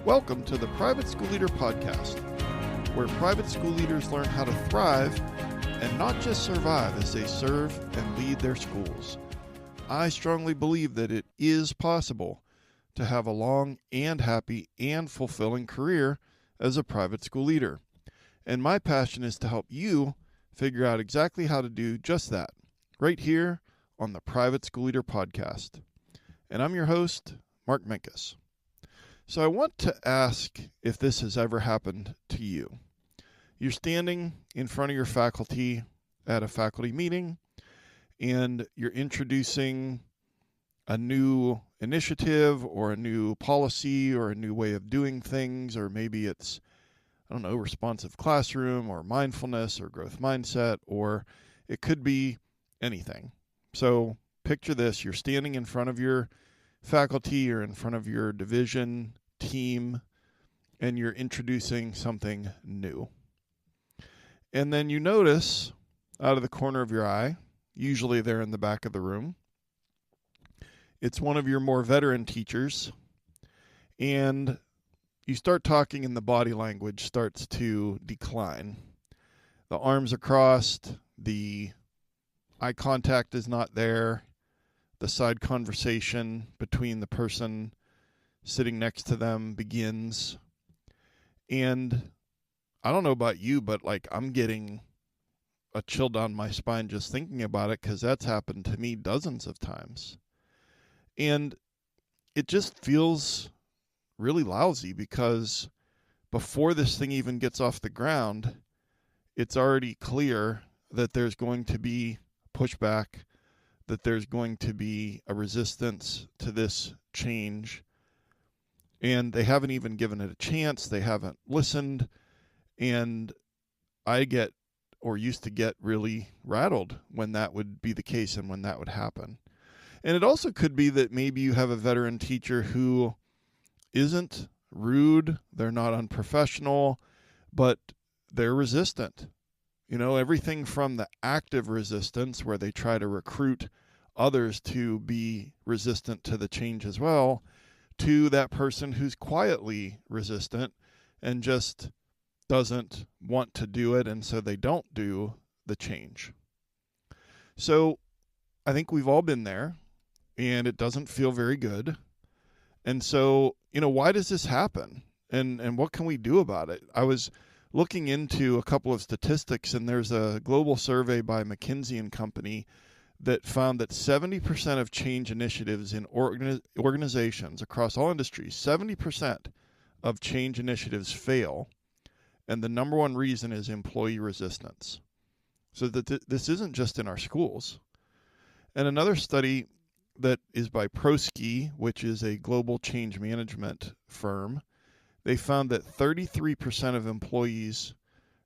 Welcome to the Private School Leader Podcast, where private school leaders learn how to thrive and not just survive as they serve and lead their schools. I strongly believe that it is possible to have a long and happy and fulfilling career as a private school leader. And my passion is to help you figure out exactly how to do just that, right here on the Private School Leader Podcast. And I'm your host, Mark Minkus. So I want to ask if this has ever happened to you. You're standing in front of your faculty at a faculty meeting, and you're introducing a new initiative or a new policy or a new way of doing things, or maybe it's, responsive classroom or mindfulness or growth mindset, or it could be anything. So picture this, you're standing in front of your faculty or in front of your division team, and you're introducing something new. And then you notice out of the corner of your eye, usually they're in the back of the room, it's one of your more veteran teachers, and you start talking and the body language starts to decline. The arms are crossed, the eye contact is not there, the side conversation between the person sitting next to them begins. And I don't know about you, but I'm getting a chill down my spine just thinking about it, because that's happened to me dozens of times. And it just feels really lousy, because before this thing even gets off the ground, it's already clear that there's going to be pushback, that there's going to be a resistance to this change. And they haven't even given it a chance. They haven't listened. And I used to get really rattled when that would be the case and when that would happen. And it also could be that maybe you have a veteran teacher who isn't rude, they're not unprofessional, but they're resistant. Everything from the active resistance, where they try to recruit others to be resistant to the change as well, to that person who's quietly resistant and just doesn't want to do it, and so they don't do the change. So I think we've all been there, and it doesn't feel very good. And so, why does this happen? And what can we do about it? I was looking into a couple of statistics, and there's a global survey by McKinsey & Company that found that 70% of change initiatives in organizations across all industries, 70% of change initiatives fail. And the number one reason is employee resistance. So that this isn't just in our schools. And another study that is by Prosky, which is a global change management firm, they found that 33% of employees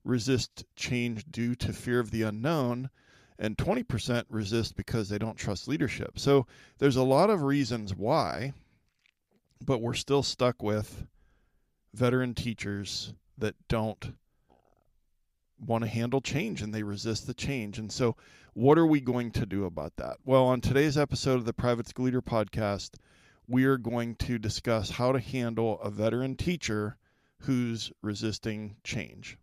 resist change due to fear of the unknown, and 20% resist because they don't trust leadership. So there's a lot of reasons why, but we're still stuck with veteran teachers that don't want to handle change, and they resist the change. And so what are we going to do about that? Well, on today's episode of the Private School Leader Podcast, we are going to discuss how to handle a veteran teacher who's resisting change.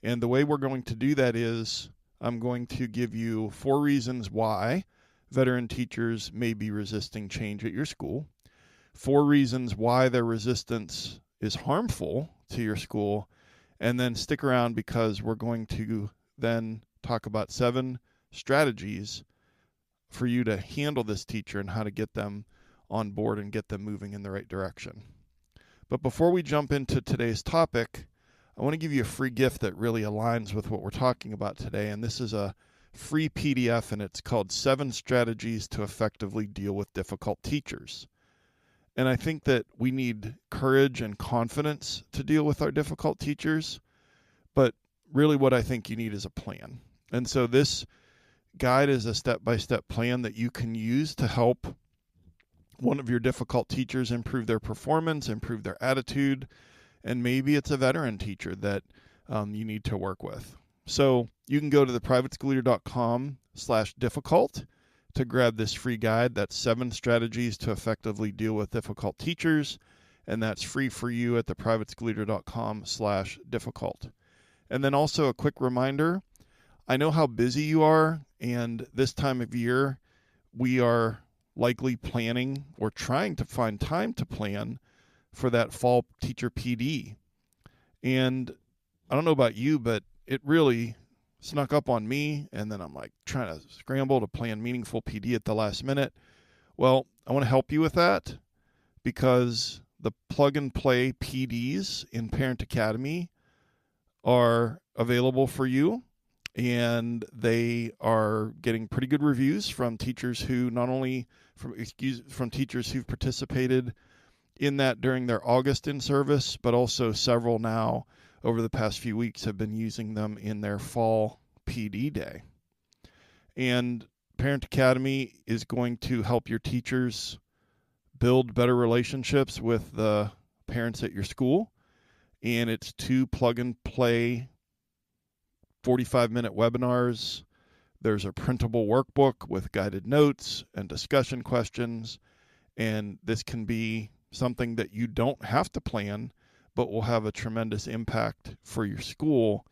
And the way we're going to do that is I'm going to give you 4 reasons why veteran teachers may be resisting change at your school, 4 reasons why their resistance is harmful to your school, and then stick around, because we're going to then talk about 7 strategies for you to handle this teacher and how to get them on board and get them moving in the right direction. But before we jump into today's topic, I want to give you a free gift that really aligns with what we're talking about today. And this is a free PDF, and it's called 7 Strategies to Effectively Deal with Difficult Teachers. And I think that we need courage and confidence to deal with our difficult teachers. But really what I think you need is a plan. And so this guide is a step-by-step plan that you can use to help one of your difficult teachers improve their performance, improve their attitude, and maybe it's a veteran teacher that you need to work with. So you can go to theprivateschoolleader.com/difficult to grab this free guide. That's 7 strategies to effectively deal with difficult teachers. and that's free for you at theprivateschoolleader.com/difficult. And then also a quick reminder, I know how busy you are, and this time of year, we are likely planning or trying to find time to plan for that fall teacher PD. And I don't know about you, but it really snuck up on me, and then I'm like trying to scramble to plan meaningful PD at the last minute. Well, I want to help you with that because the plug and play PDs in Parent Academy are available for you, and they are getting pretty good reviews from teachers who from teachers who've participated in that during their August in-service, but also several now over the past few weeks have been using them in their fall PD day. And Parent Academy is going to help your teachers build better relationships with the parents at your school. And it's 2 plug-and-play 45-minute webinars. There's a printable workbook with guided notes and discussion questions. And this can be something that you don't have to plan, but will have a tremendous impact for your school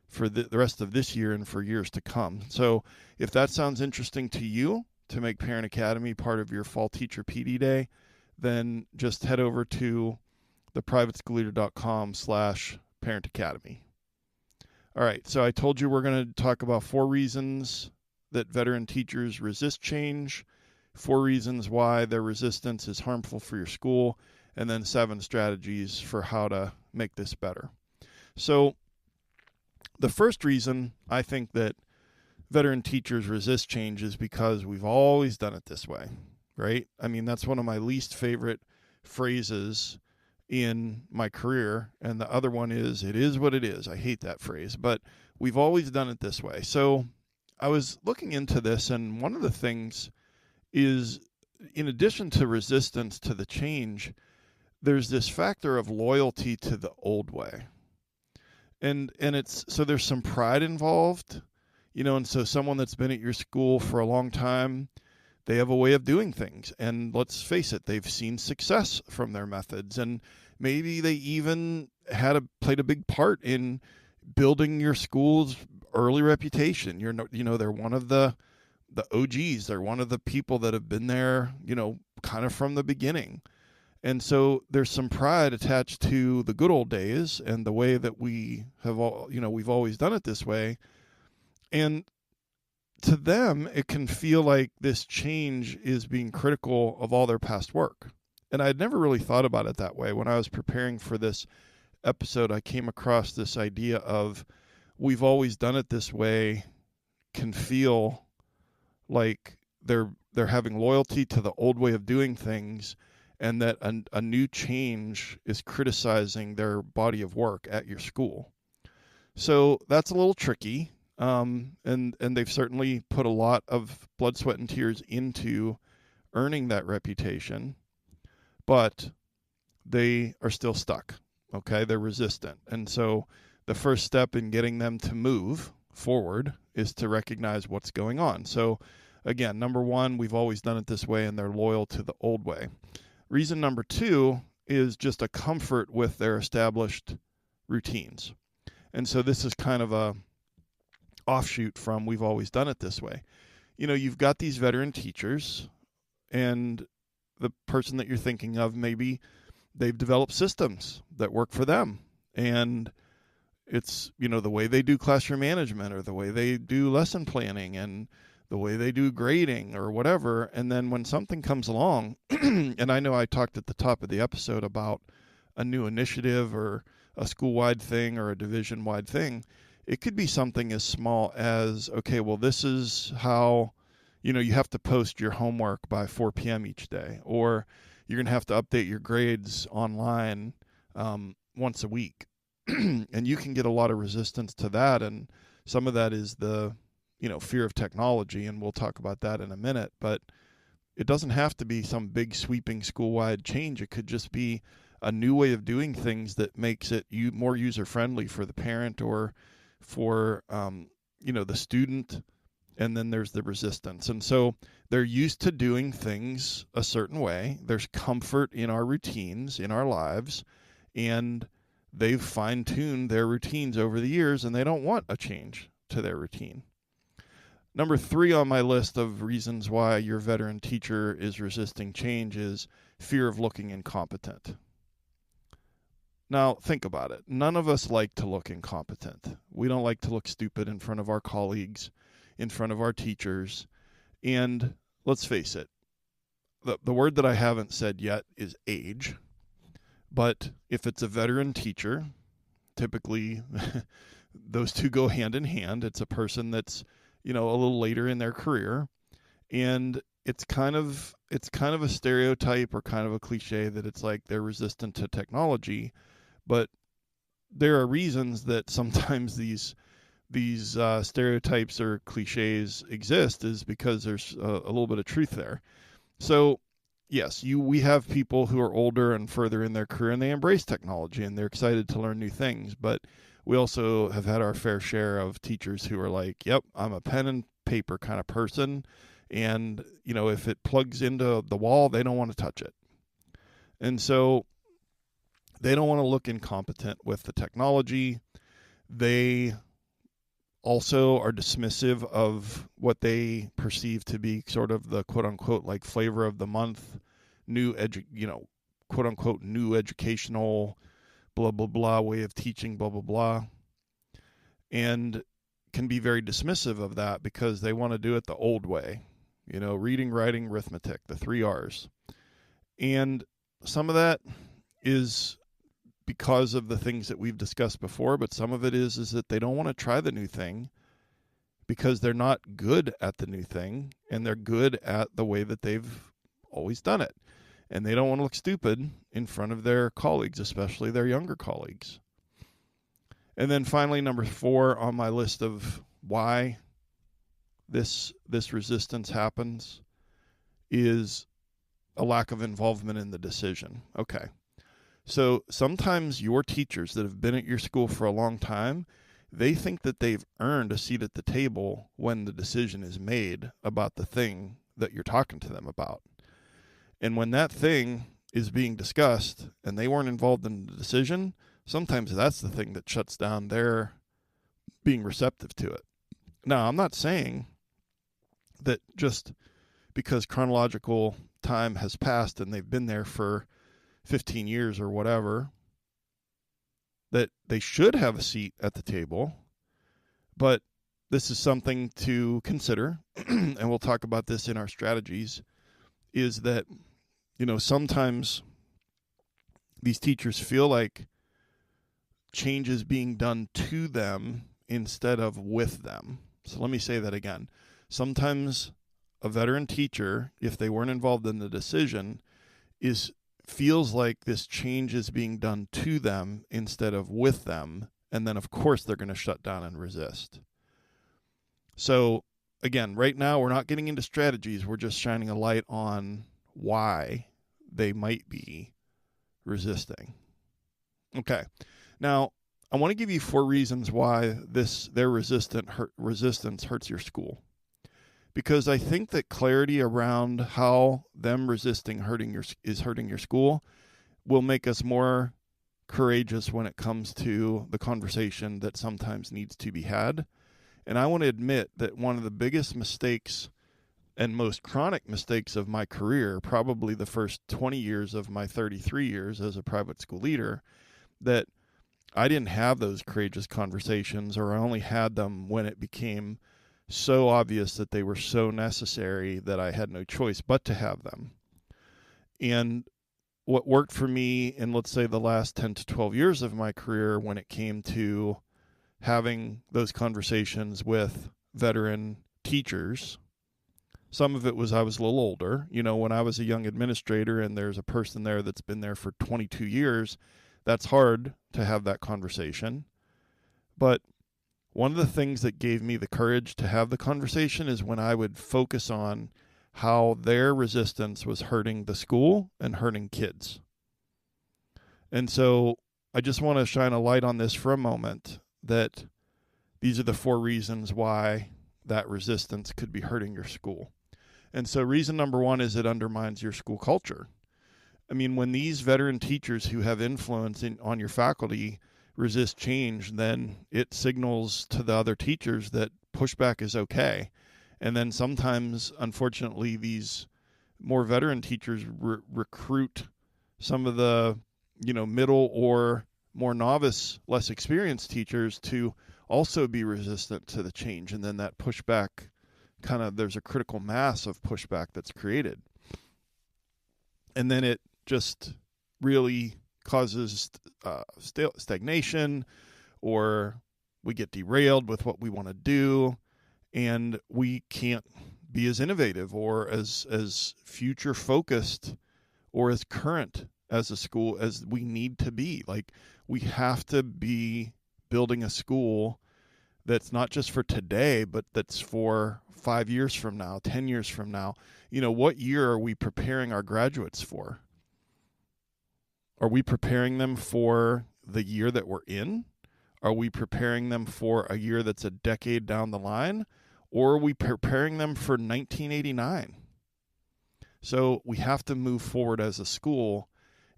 for the rest of this year and for years to come. So if that sounds interesting to you, to make Parent Academy part of your fall teacher PD day, then just head over to theprivateschoolleader.com/Parent Academy. All right, so I told you we're going to talk about 4 reasons that veteran teachers resist change, 4 reasons why their resistance is harmful for your school, and then 7 strategies for how to make this better. So the first reason I think that veteran teachers resist change is because we've always done it this way, right? I mean, that's one of my least favorite phrases in my career. And the other one is, it is what it is. I hate that phrase, but we've always done it this way. So I was looking into this, and one of the things is, in addition to resistance to the change, there's this factor of loyalty to the old way. And it's, so there's some pride involved, and so someone that's been at your school for a long time, they have a way of doing things. And let's face it, they've seen success from their methods. And maybe they even played a big part in building your school's early reputation. They're one of the OGs. They're one of the people that have been there, kind of from the beginning. And so there's some pride attached to the good old days and the way that we have we've always done it this way. And to them, it can feel like this change is being critical of all their past work. And I had never really thought about it that way. When I was preparing for this episode, I came across this idea of we've always done it this way can feel like they're having loyalty to the old way of doing things, and that a new change is criticizing their body of work at your school. So that's a little tricky. And they've certainly put a lot of blood, sweat, and tears into earning that reputation, but they are still stuck. Okay, they're resistant. And so the first step in getting them to move forward is to recognize what's going on. So again, number 1, we've always done it this way, and they're loyal to the old way. Reason number 2 is just a comfort with their established routines. And so this is kind of a offshoot from we've always done it this way. You've got these veteran teachers, and the person that you're thinking of, maybe they've developed systems that work for them. And it's, the way they do classroom management, or the way they do lesson planning, and the way they do grading, or whatever. And then when something comes along, and I know I talked at the top of the episode about a new initiative or a school-wide thing or a division-wide thing, it could be something as small as, okay, well, this is how, you have to post your homework by 4 p.m. each day, or you're going to have to update your grades online once a week. And you can get a lot of resistance to that. And some of that is the, fear of technology. And we'll talk about that in a minute. But it doesn't have to be some big sweeping school-wide change. It could just be a new way of doing things that makes it more user-friendly for the parent or for, the student. and then there's the resistance. And so they're used to doing things a certain way. There's comfort in our routines, in our lives, and they've fine-tuned their routines over the years, and they don't want a change to their routine. Number 3 on my list of reasons why your veteran teacher is resisting change is fear of looking incompetent. Now, think about it. None of us like to look incompetent. We don't like to look stupid in front of our colleagues, in front of our teachers. And let's face it, the word that I haven't said yet is age. But if it's a veteran teacher, typically those two go hand in hand. It's a person that's, a little later in their career. And it's kind of a stereotype or kind of a cliche that it's like they're resistant to technology. But there are reasons that sometimes these stereotypes or cliches exist, is because there's a little bit of truth there. So yes, we have people who are older and further in their career, and they embrace technology and they're excited to learn new things. But we also have had our fair share of teachers who are like, yep, I'm a pen and paper kind of person. And, if it plugs into the wall, they don't want to touch it. And so they don't want to look incompetent with the technology. They also are dismissive of what they perceive to be sort of the quote unquote like flavor of the month, quote unquote new educational blah blah blah way of teaching blah blah blah, and can be very dismissive of that because they want to do it the old way, reading, writing, arithmetic, the 3 R's. And some of that is because of the things that we've discussed before, but some of it is that they don't want to try the new thing because they're not good at the new thing, and they're good at the way that they've always done it. And they don't want to look stupid in front of their colleagues, especially their younger colleagues. And then finally, number 4 on my list of why this resistance happens is a lack of involvement in the decision. Okay. So sometimes your teachers that have been at your school for a long time, they think that they've earned a seat at the table when the decision is made about the thing that you're talking to them about. And when that thing is being discussed and they weren't involved in the decision, sometimes that's the thing that shuts down their being receptive to it. Now, I'm not saying that just because chronological time has passed and they've been there for 15 years or whatever, that they should have a seat at the table. But this is something to consider, and we'll talk about this in our strategies, is that, sometimes these teachers feel like change is being done to them instead of with them. So let me say that again. Sometimes a veteran teacher, if they weren't involved in the decision, feels like this change is being done to them instead of with them. And then, of course, they're going to shut down and resist. So, again, right now, we're not getting into strategies. We're just shining a light on why they might be resisting. Okay. Now, I want to give you 4 reasons why their resistance hurts your school. Because I think that clarity around how them resisting hurting your school will make us more courageous when it comes to the conversation that sometimes needs to be had. And I want to admit that one of the biggest mistakes and most chronic mistakes of my career, probably the first 20 years of my 33 years as a private school leader, that I didn't have those courageous conversations, or I only had them when it became so obvious that they were so necessary that I had no choice but to have them. And what worked for me in, let's say, the last 10 to 12 years of my career when it came to having those conversations with veteran teachers, some of it was I was a little older. When I was a young administrator and there's a person there that's been there for 22 years, that's hard to have that conversation. But one of the things that gave me the courage to have the conversation is when I would focus on how their resistance was hurting the school and hurting kids. And so I just want to shine a light on this for a moment, that these are the 4 reasons why that resistance could be hurting your school. And so reason number one is it undermines your school culture. I mean, when these veteran teachers who have influence on your faculty resist change, then it signals to the other teachers that pushback is okay. And then sometimes, unfortunately, these more veteran teachers recruit some of the, middle or more novice, less experienced teachers to also be resistant to the change. And then that pushback there's a critical mass of pushback that's created. And then it just really causes stagnation, or we get derailed with what we want to do, and we can't be as innovative or as future focused or as current as a school as we need to be. Like, we have to be building a school that's not just for today, but that's for 5 years from now, 10 years from now. What year are we preparing our graduates for? Are we preparing them for the year that we're in? Are we preparing them for a year that's a decade down the line? Or are we preparing them for 1989? So we have to move forward as a school.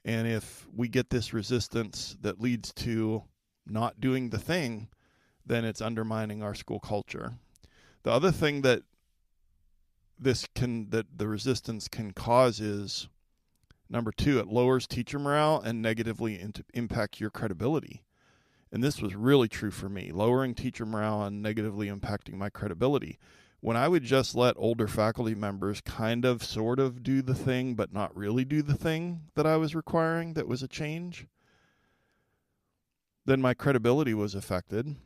And if we get this resistance that leads to not doing the thing, then it's undermining our school culture. The other thing that the resistance can cause is, number two, it lowers teacher morale and negatively impact your credibility. And this was really true for me, lowering teacher morale and negatively impacting my credibility. When I would just let older faculty members sort of do the thing, but not really do the thing that I was requiring that was a change, then my credibility was affected.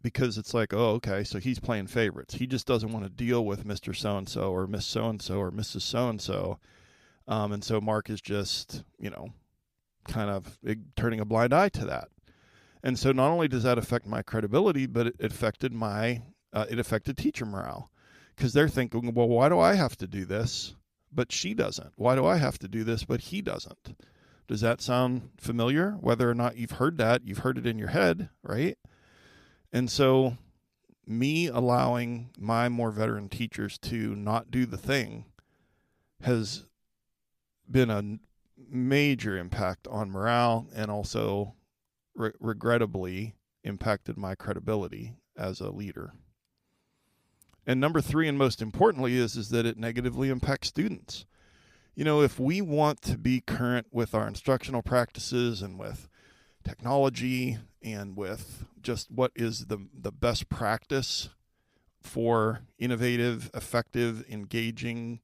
Because it's like, oh, okay, so he's playing favorites. He just doesn't want to deal with Mr. So-and-so or Miss So-and-so or Mrs. So-and-so. And so Mark is just, turning a blind eye to that. And so not only does that affect my credibility, but it affected teacher morale. Because they're thinking, well, why do I have to do this, but she doesn't? Why do I have to do this, but he doesn't? Does that sound familiar? Whether or not you've heard that, you've heard it in your head, right? And so me allowing my more veteran teachers to not do the thing has been a major impact on morale, and also regrettably impacted my credibility as a leader. And number three, and most importantly, is that it negatively impacts students. If we want to be current with our instructional practices and with technology and with just what is the best practice for innovative, effective, engaging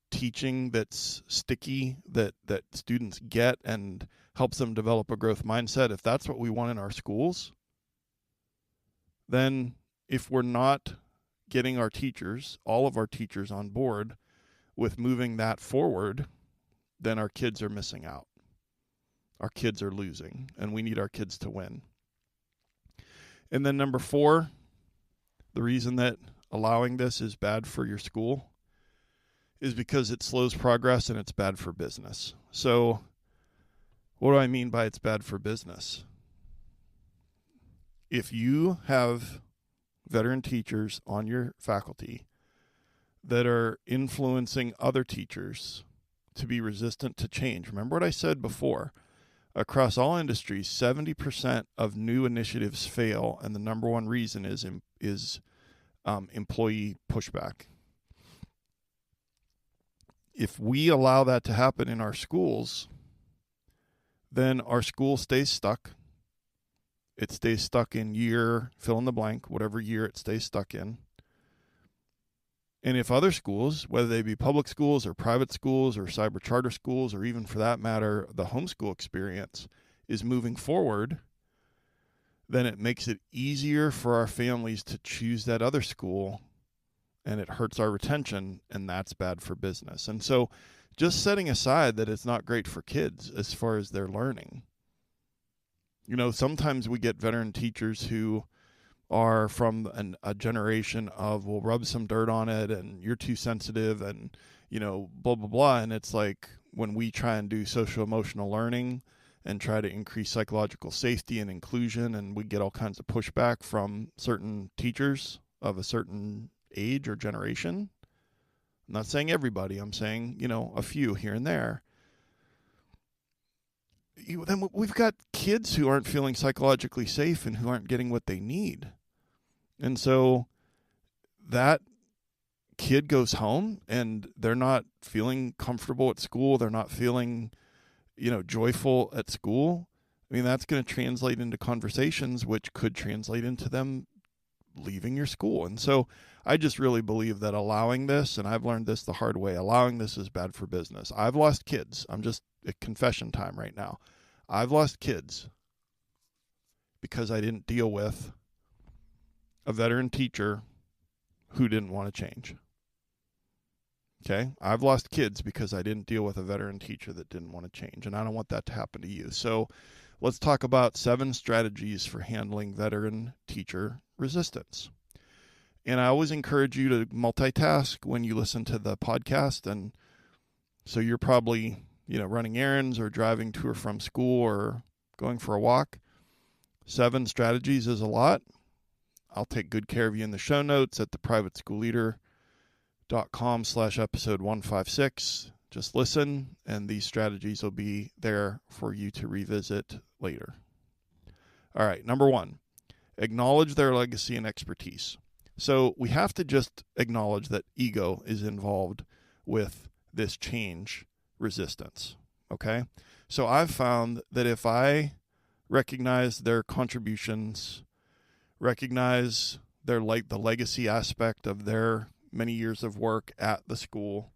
teaching that's sticky, that students get and helps them develop a growth mindset, if that's what we want in our schools, then if we're not getting our teachers, all of our teachers on board with moving that forward, then our kids are missing out. Our kids are losing, and we need our kids to win. And then number four, the reason that allowing this is bad for your school is because it slows progress and it's bad for business. So what do I mean by it's bad for business? If you have veteran teachers on your faculty that are influencing other teachers to be resistant to change, remember what I said before. Across all industries, 70% of new initiatives fail, and the number one reason is employee pushback. If we allow that to happen in our schools, then our school stays stuck. It stays stuck in year, fill in the blank, whatever year it stays stuck in. And if other schools, whether they be public schools or private schools or cyber charter schools, or even for that matter, the homeschool experience is moving forward, then it makes it easier for our families to choose that other school, and it hurts our retention, and that's bad for business. And so just setting aside that it's not great for kids as far as their learning. Sometimes we get veteran teachers who are from a generation of, we'll rub some dirt on it and you're too sensitive and, blah, blah, blah. And it's like when we try and do social emotional learning and try to increase psychological safety and inclusion, and we get all kinds of pushback from certain teachers of a certain age or generation. I'm not saying everybody. I'm saying, a few here and there. Then we've got kids who aren't feeling psychologically safe and who aren't getting what they need. And so that kid goes home and they're not feeling comfortable at school. They're not feeling, joyful at school. I mean, that's going to translate into conversations, which could translate into them leaving your school. And so I just really believe that allowing this, and I've learned this the hard way, allowing this is bad for business. I've lost kids. I'm just at confession time right now. I've lost kids because I didn't deal with a veteran teacher who didn't want to change. Okay? I've lost kids because I didn't deal with a veteran teacher that didn't want to change, and I don't want that to happen to you. So let's talk about 7 strategies for handling veteran teacher resistance. And I always encourage you to multitask when you listen to the podcast. And so you're probably, running errands or driving to or from school or going for a walk. 7 strategies is a lot. I'll take good care of you in the show notes at theprivateschoolleader.com/episode 156. Just listen, and these strategies will be there for you to revisit later. All right, number 1, acknowledge their legacy and expertise. So we have to just acknowledge that ego is involved with this change resistance, okay? So I've found that if I recognize their contributions, recognize their the legacy aspect of their many years of work at the school,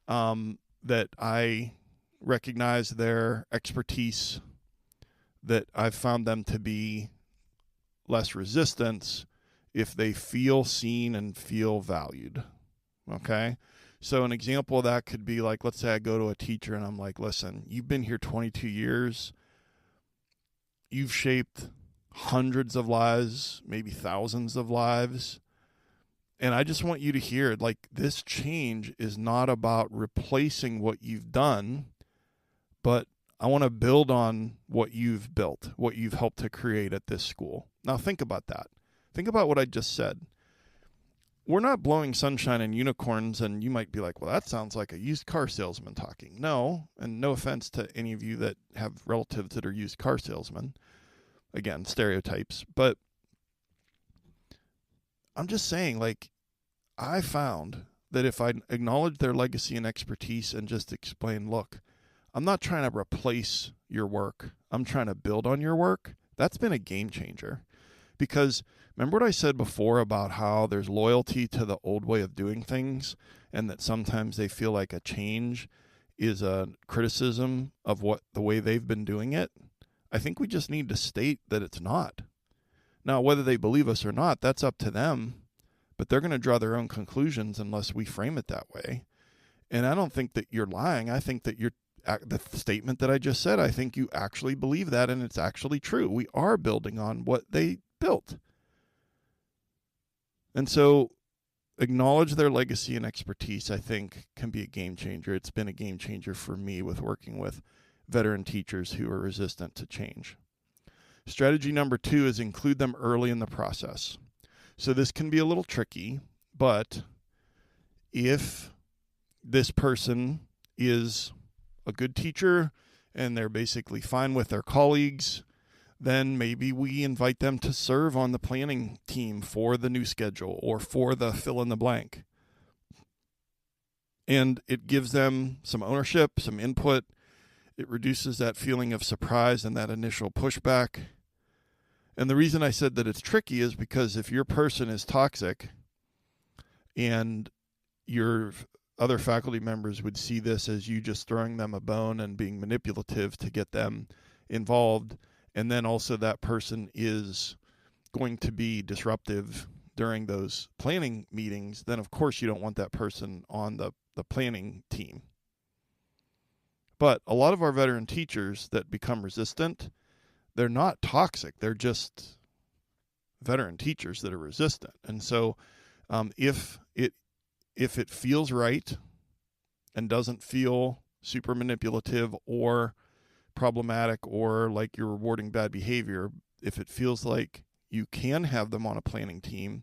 that I recognize their expertise, that I've found them to be less resistance if they feel seen and feel valued. Okay? So an example of that could be like, let's say I go to a teacher and I'm like, listen, you've been here 22 years. You've shaped hundreds of lives, maybe thousands of lives. And I just want you to hear, this change is not about replacing what you've done, but I want to build on what you've built, what you've helped to create at this school. Now think about that. Think about what I just said. We're not blowing sunshine and unicorns, and you might be like, well, that sounds like a used car salesman talking. No, and no offense to any of you that have relatives that are used car salesmen. Again, stereotypes. But I'm just saying, I found that if I acknowledge their legacy and expertise and just explain, look, I'm not trying to replace your work. I'm trying to build on your work. That's been a game changer. Because remember what I said before about how there's loyalty to the old way of doing things, and that sometimes they feel like a change is a criticism of the way they've been doing it? I think we just need to state that it's not. Now, whether they believe us or not, that's up to them, but they're going to draw their own conclusions unless we frame it that way. And I don't think that you're lying. I think that the statement that I just said, I think you actually believe that, and it's actually true. We are building on what they built. And so acknowledge their legacy and expertise, I think, can be a game changer. It's been a game changer for me with working with veteran teachers who are resistant to change. Strategy number 2 is include them early in the process. So this can be a little tricky, but if this person is a good teacher and they're basically fine with their colleagues, then maybe we invite them to serve on the planning team for the new schedule or for the fill in the blank. And it gives them some ownership, some input. It reduces that feeling of surprise and that initial pushback. And the reason I said that it's tricky is because if your person is toxic and your other faculty members would see this as you just throwing them a bone and being manipulative to get them involved, and then also that person is going to be disruptive during those planning meetings, then of course you don't want that person on the planning team. But a lot of our veteran teachers that become resistant, they're not toxic. They're just veteran teachers that are resistant. And so if it feels right and doesn't feel super manipulative or problematic or like you're rewarding bad behavior, if it feels like you can have them on a planning team,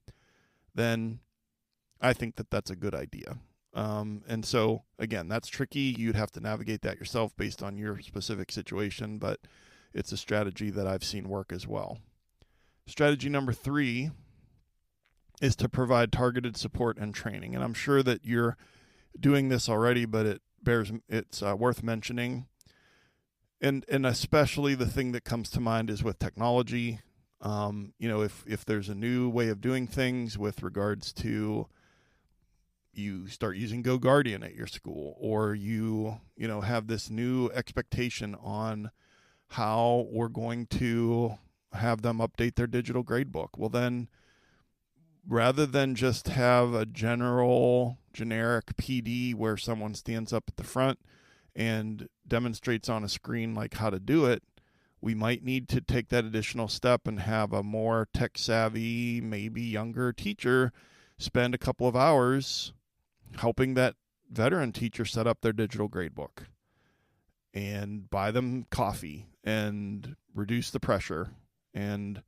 then I think that that's a good idea. And so, again, that's tricky. You'd have to navigate that yourself based on your specific situation, but it's a strategy that I've seen work as well. Strategy number 3 is to provide targeted support and training. And I'm sure that you're doing this already, but it's worth mentioning. And especially the thing that comes to mind is with technology. If there's a new way of doing things with regards to you start using GoGuardian at your school, or you have this new expectation on how we're going to have them update their digital gradebook. Well, then rather than just have a generic PD where someone stands up at the front and demonstrates on a screen like how to do it, we might need to take that additional step and have a more tech savvy, maybe younger teacher spend a couple of hours helping that veteran teacher set up their digital gradebook and buy them coffee and reduce the pressure. And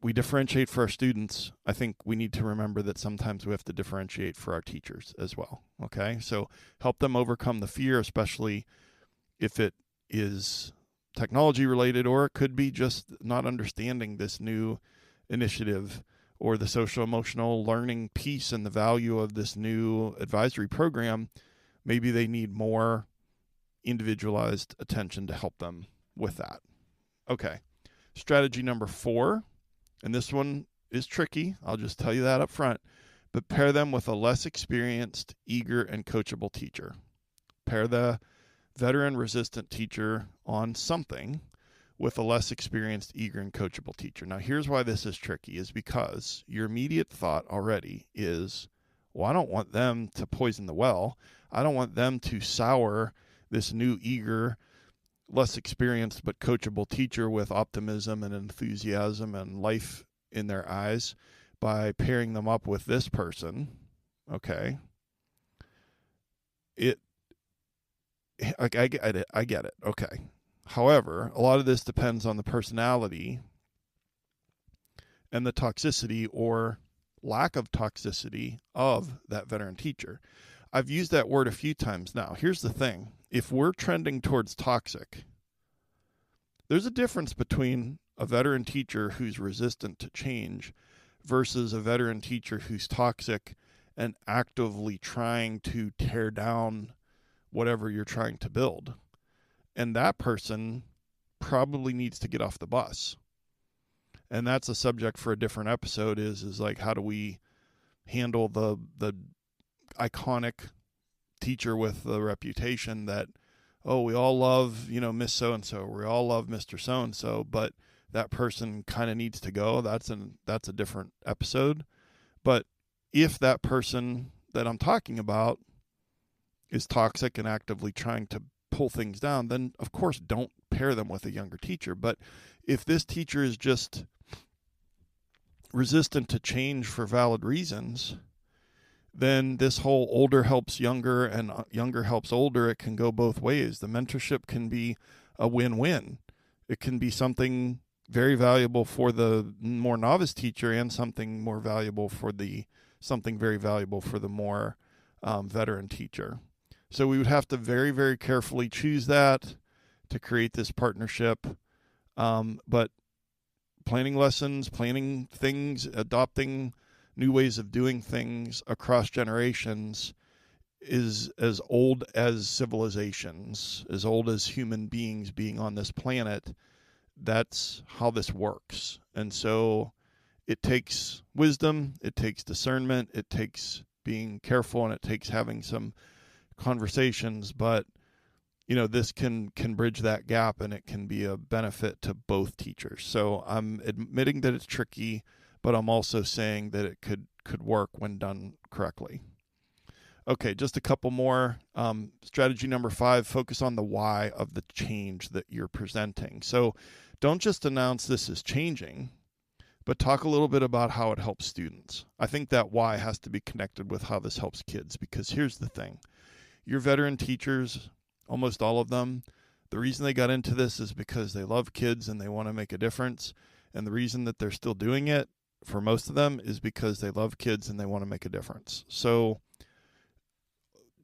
we differentiate for our students. I think we need to remember that sometimes we have to differentiate for our teachers as well. Okay, so help them overcome the fear, especially if it is technology related, or it could be just not understanding this new initiative or the social emotional learning piece and the value of this new advisory program. Maybe they need more individualized attention to help them with that. Okay, strategy number 4, and this one is tricky, I'll just tell you that up front, but pair them with a less experienced, eager, and coachable teacher. Pair the veteran resistant teacher on something with a less experienced, eager, and coachable teacher. Now, here's why this is tricky, is because your immediate thought already is, well, I don't want them to poison the well. I don't want them to sour this new, eager, less experienced, but coachable teacher with optimism and enthusiasm and life in their eyes by pairing them up with this person. Okay. I get it. Okay. However, a lot of this depends on the personality and the toxicity or lack of toxicity of that veteran teacher. I've used that word a few times now. Here's the thing. If we're trending towards toxic, there's a difference between a veteran teacher who's resistant to change versus a veteran teacher who's toxic and actively trying to tear down whatever you're trying to build. And that person probably needs to get off the bus. And that's a subject for a different episode, is like, how do we handle the iconic teacher with the reputation that, oh, we all love, Miss So-and-so, we all love Mr. So-and-so, but that person kind of needs to go. That's a different episode. But if that person that I'm talking about is toxic and actively trying to pull things down, then of course don't pair them with a younger teacher. But if this teacher is just resistant to change for valid reasons, then this whole older helps younger and younger helps older, it can go both ways. The mentorship can be a win-win. It can be something very valuable for the more novice teacher and something very valuable for the more veteran teacher. So we would have to very, very carefully choose that to create this partnership. But planning lessons, planning things, adopting new ways of doing things across generations is as old as civilizations, as old as human beings being on this planet. That's how this works. And so it takes wisdom, it takes discernment, it takes being careful, and it takes having some conversations, but this can bridge that gap, and it can be a benefit to both teachers. So I'm admitting that it's tricky, but I'm also saying that it could work when done correctly. Okay, just a couple more. Strategy number 5, focus on the why of the change that you're presenting. So don't just announce this is changing, but talk a little bit about how it helps students. I think that why has to be connected with how this helps kids, because here's the thing. Your veteran teachers, almost all of them, the reason they got into this is because they love kids and they want to make a difference. And the reason that they're still doing it for most of them is because they love kids and they want to make a difference. So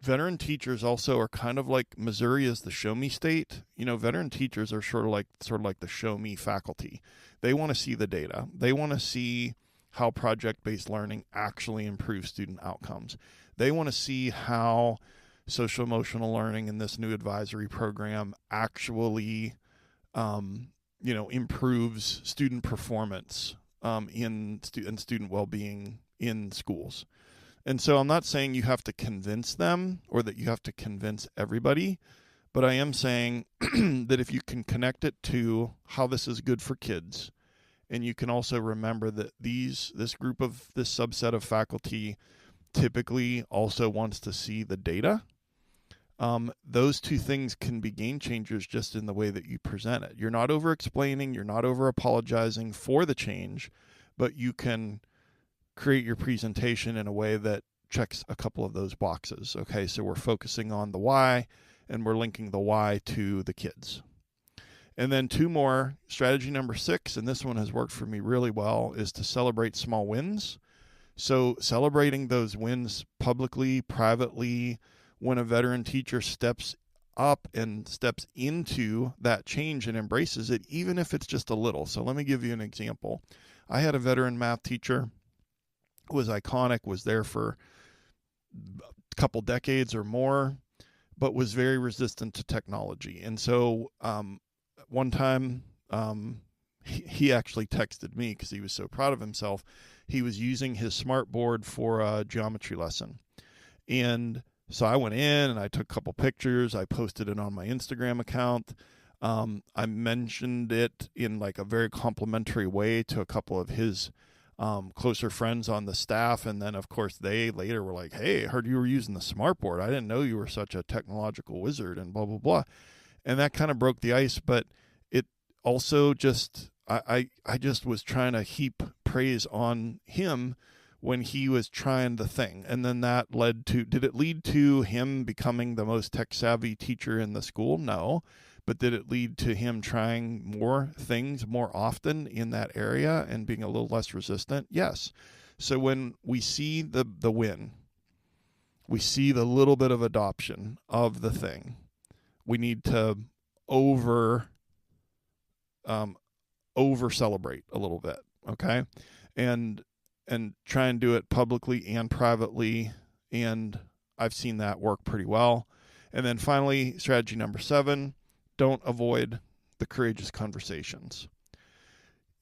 veteran teachers also are kind of like Missouri is the show me state. Veteran teachers are sort of like the show me faculty. They want to see the data. They want to see how project-based learning actually improves student outcomes. They want to see how social emotional learning in this new advisory program actually, improves student performance and student well-being in schools. And so I'm not saying you have to convince them or that you have to convince everybody, but I am saying that if you can connect it to how this is good for kids, and you can also remember that this subset of faculty typically also wants to see the data, those two things can be game changers just in the way that you present it. You're not over-explaining, you're not over-apologizing for the change, but you can create your presentation in a way that checks a couple of those boxes. Okay, so we're focusing on the why, and we're linking the why to the kids. And then two more, strategy number 6, and this one has worked for me really well, is to celebrate small wins. So celebrating those wins publicly, privately, when a veteran teacher steps up and steps into that change and embraces it, even if it's just a little. So let me give you an example. I had a veteran math teacher, was iconic, was there for a couple decades or more, but was very resistant to technology. And so one time he actually texted me because he was so proud of himself. He was using his smart board for a geometry lesson. And so I went in and I took a couple pictures. I posted it on my Instagram account. I mentioned it in like a very complimentary way to a couple of his closer friends on the staff. And then, of course, they later were like, hey, I heard you were using the smart board. I didn't know you were such a technological wizard and blah, blah, blah. And that kind of broke the ice. But it also just, I just was trying to heap praise on him when he was trying the thing. And then that did it lead to him becoming the most tech savvy teacher in the school? No. But did it lead to him trying more things more often in that area and being a little less resistant? Yes. So when we see the win, we see the little bit of adoption of the thing, we need to over celebrate a little bit, okay? And try and do it publicly and privately, and I've seen that work pretty well. And then finally, strategy number 7, don't avoid the courageous conversations.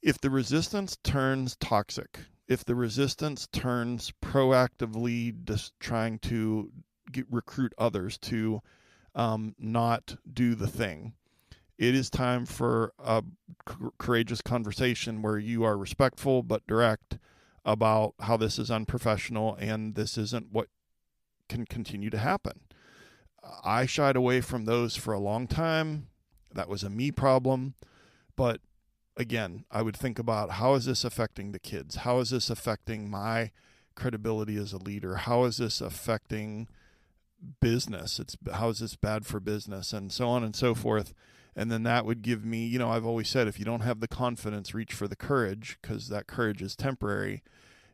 If the resistance turns toxic, if the resistance turns proactively just trying to recruit others to not do the thing, it is time for a courageous conversation where you are respectful but direct about how this is unprofessional and this isn't what can continue to happen. I shied away from those for a long time. That was a me problem. But again, I would think about, how is this affecting the kids? How is this affecting my credibility as a leader? How is this affecting business? How is this bad for business? And so on and so forth. And then that would give me, I've always said, if you don't have the confidence, reach for the courage, because that courage is temporary.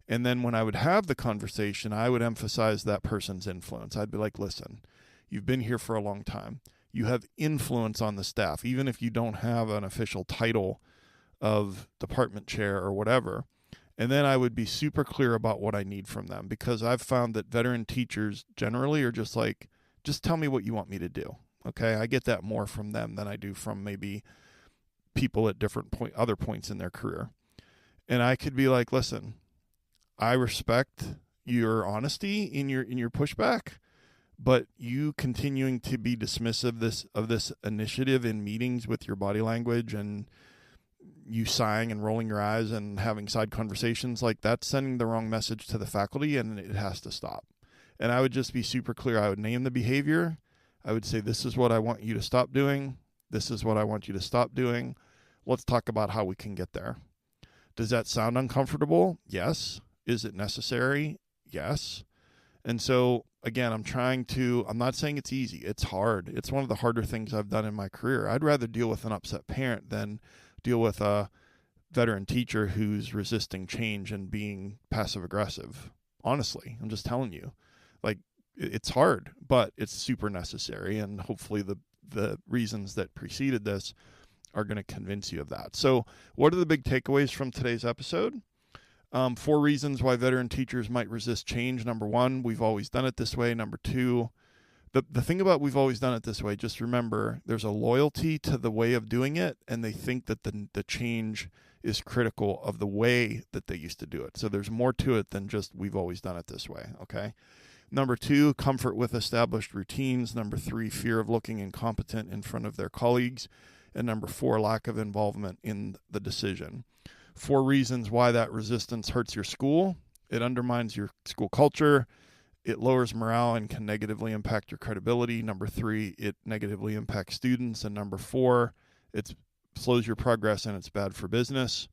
And then when I would have the conversation, I would emphasize that person's influence. I'd be like, listen, you've been here for a long time. You have influence on the staff, even if you don't have an official title of department chair or whatever. And then I would be super clear about what I need from them, because I've found that veteran teachers generally are just like, just tell me what you want me to do. Okay, I get that more from them than I do from maybe people at different other points in their career. And I could be like, listen, I respect your honesty in your pushback, but you continuing to be dismissive of this initiative in meetings with your body language and you sighing and rolling your eyes and having side conversations, like, that's sending the wrong message to the faculty, and it has to stop. And I would just be super clear. I would name the behavior. I would say, this is what I want you to stop doing. This is what I want you to stop doing. Let's talk about how we can get there. Does that sound uncomfortable? Yes. Is it necessary? Yes. And so, again, I'm not saying it's easy. It's hard. It's one of the harder things I've done in my career. I'd rather deal with an upset parent than deal with a veteran teacher who's resisting change and being passive aggressive. Honestly, I'm just telling you, like, it's hard, but it's super necessary. And hopefully the reasons that preceded this are going to convince you of that. So what are the big takeaways from today's episode? 4 reasons why veteran teachers might resist change. Number 1, we've always done it this way. Number 2, the thing about we've always done it this way, just remember there's a loyalty to the way of doing it, and they think that the change is critical of the way that they used to do it. So there's more to it than just we've always done it this way, okay? Number 2, comfort with established routines. Number 3, fear of looking incompetent in front of their colleagues. And number 4, lack of involvement in the decision. 4 reasons why that resistance hurts your school. It undermines your school culture. It lowers morale and can negatively impact your credibility. Number 3, it negatively impacts students. And number 4, it slows your progress and it's bad for business.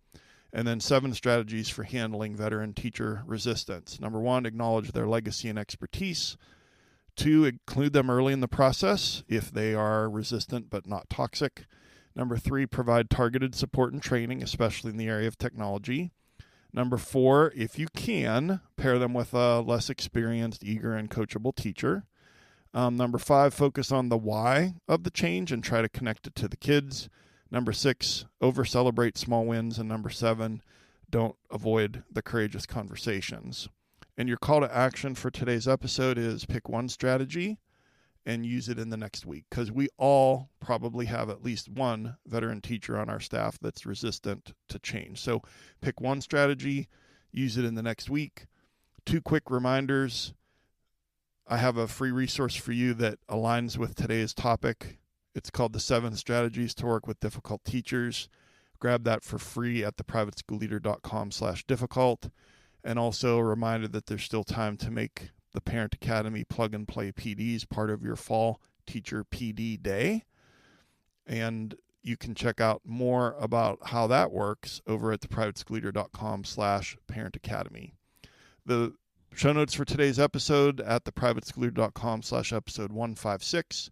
And then 7 strategies for handling veteran teacher resistance. Number 1, acknowledge their legacy and expertise. 2, include them early in the process if they are resistant but not toxic. Number 3, provide targeted support and training, especially in the area of technology. Number 4, if you can, pair them with a less experienced, eager, and coachable teacher. Number 5, focus on the why of the change and try to connect it to the kids. Number 6, over-celebrate small wins. And number 7, don't avoid the courageous conversations. And your call to action for today's episode is pick one strategy and use it in the next week, because we all probably have at least one veteran teacher on our staff that's resistant to change. So pick one strategy, use it in the next week. 2 quick reminders. I have a free resource for you that aligns with today's topic. It's called The 7 Strategies to Work with Difficult Teachers. Grab that for free at theprivateschoolleader.com/difficult. And also a reminder that there's still time to make the Parent Academy Plug and Play PDs part of your fall teacher PD day. And you can check out more about how that works over at theprivateschoolleader.com/Parent Academy. The show notes for today's episode at theprivateschoolleader.com/episode 156.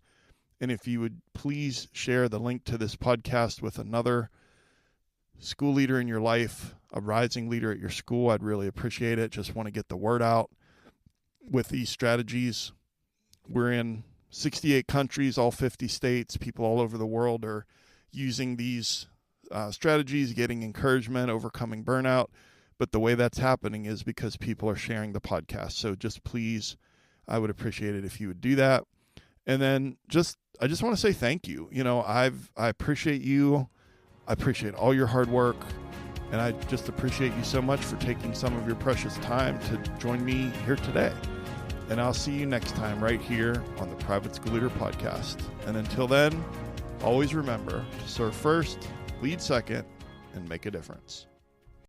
And if you would please share the link to this podcast with another school leader in your life, a rising leader at your school, I'd really appreciate it. Just want to get the word out with these strategies. We're in 68 countries, all 50 states. People all over the world are using these strategies, getting encouragement, overcoming burnout. But the way that's happening is because people are sharing the podcast. So just please, I would appreciate it if you would do that. And then I just want to say thank you. You know, I appreciate you. I appreciate all your hard work. And I just appreciate you so much for taking some of your precious time to join me here today. And I'll see you next time right here on the Private School Leader Podcast. And until then, always remember to serve first, lead second, and make a difference.